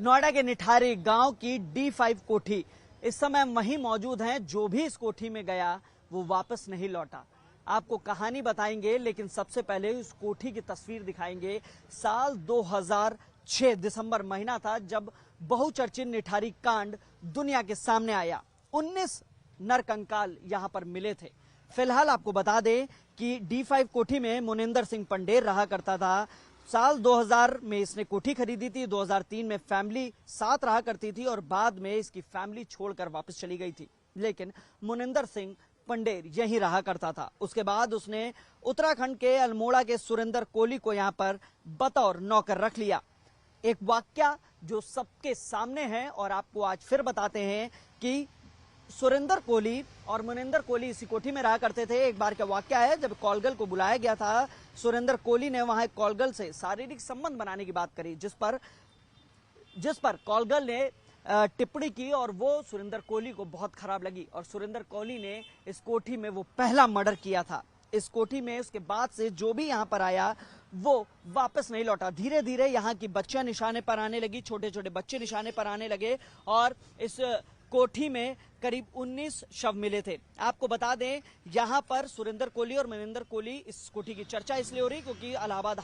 नोएडा के निठारी गांव की D5 कोठी इस समय वहीं मौजूद हैं। जो भी इस कोठी में गया वो वापस नहीं लौटा। आपको कहानी बताएंगे, लेकिन सबसे पहले उस कोठी की तस्वीर दिखाएंगे। साल 2006 दिसंबर महीना था जब बहुचर्चित निठारी कांड दुनिया के सामने आया। 19 नरकंकाल यहां पर मिले थे। फिलहाल आपको बता दें कि D5 कोठी में मुनिंदर सिंह पंडेर रहा करता था। साल 2000 में इसने कोठी खरीदी थी। 2003 में फैमिली साथ रहा करती थी और बाद में इसकी फैमिली छोड़कर वापस चली गई थी। लेकिन मुनिंदर सिंह पंडेर यहीं रहा करता था। उसके बाद उसने उत्तराखंड के अल्मोड़ा के सुरेंद्र कोहली को यहां पर बतौर नौकर रख लिया। एक वाक्या जो सबके सामने है और आपको आज फिर बताते हैं कि सुरेंद्र कोहली और मुनिंदर कोहली इसी कोठी में रहा करते थे। एक बार का वाकया है, जब कॉलगल को बुलाया गया था, सुरेंद्र कोहली ने वहां कॉलगल से शारीरिक संबंध बनाने की बात करी, जिस पर कॉलगल ने टिप्पणी की और वो सुरेंद्र कोहली को बहुत खराब लगी और सुरेंद्र कोहली ने इस कोठी में वो पहला मर्डर किया था। इस कोठी में उसके बाद से जो भी यहां पर आया वो वापस नहीं लौटा। धीरे धीरे यहाँ की बच्चियां निशाने पर आने लगी, छोटे छोटे बच्चे निशाने पर आने लगे और इस कोठी में करीब 19 शव मिले थे। आपको बता दें, यहां पर सुरेंद्र कोहली और मुनिंदर कोहली, इस कोठी की चर्चा इसलिए हो रही क्योंकि इलाहाबाद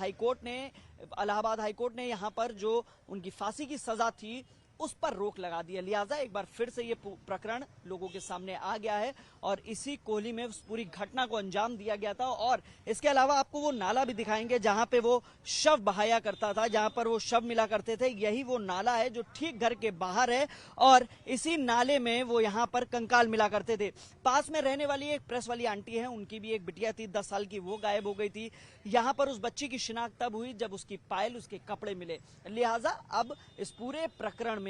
हाईकोर्ट ने यहां पर जो उनकी फांसी की सजा थी उस पर रोक लगा दी है। लिहाजा एक बार फिर से ये प्रकरण लोगों के सामने आ गया है और इसी कोहली में उस पूरी घटना को अंजाम दिया गया था। और इसके अलावा आपको वो नाला भी दिखाएंगे जहां पे वो शव बहाया करता था, जहां पर वो शव मिला करते थे। यही वो नाला है जो ठीक घर के बाहर है और इसी नाले में वो यहाँ पर कंकाल मिला करते थे। पास में रहने वाली एक प्रेस वाली आंटी है, उनकी भी एक बिटिया थी 10 साल की, वो गायब हो गई थी। यहाँ पर उस बच्ची की शिनाख्त तब हुई जब उसकी पायल, उसके कपड़े मिले। लिहाजा अब इस पूरे प्रकरण में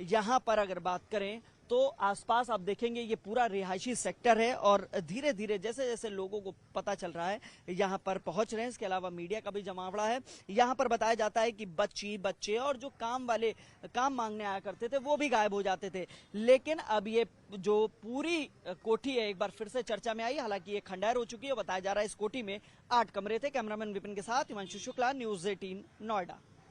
यहां पर अगर बात करें तो आसपास आप देखेंगे ये पूरा रिहायशी सेक्टर है और धीरे धीरे जैसे जैसे लोगों को पता चल रहा है यहां पर पहुंच रहे हैं। इसके अलावा मीडिया का भी जमावड़ा है। यहां पर बताया जाता है कि बच्चे और जो काम मांगने आया करते थे वो भी गायब हो जाते थे। लेकिन अब ये जो पूरी कोठी है एक बार फिर से चर्चा में आई। हालांकि ये खंडहर हो चुकी है। बताया जा रहा है इस कोठी में 8 कमरे थे। कैमरामैन विपिन के साथ हिमांशु शुक्ला, न्यूज़ 18 नोएडा।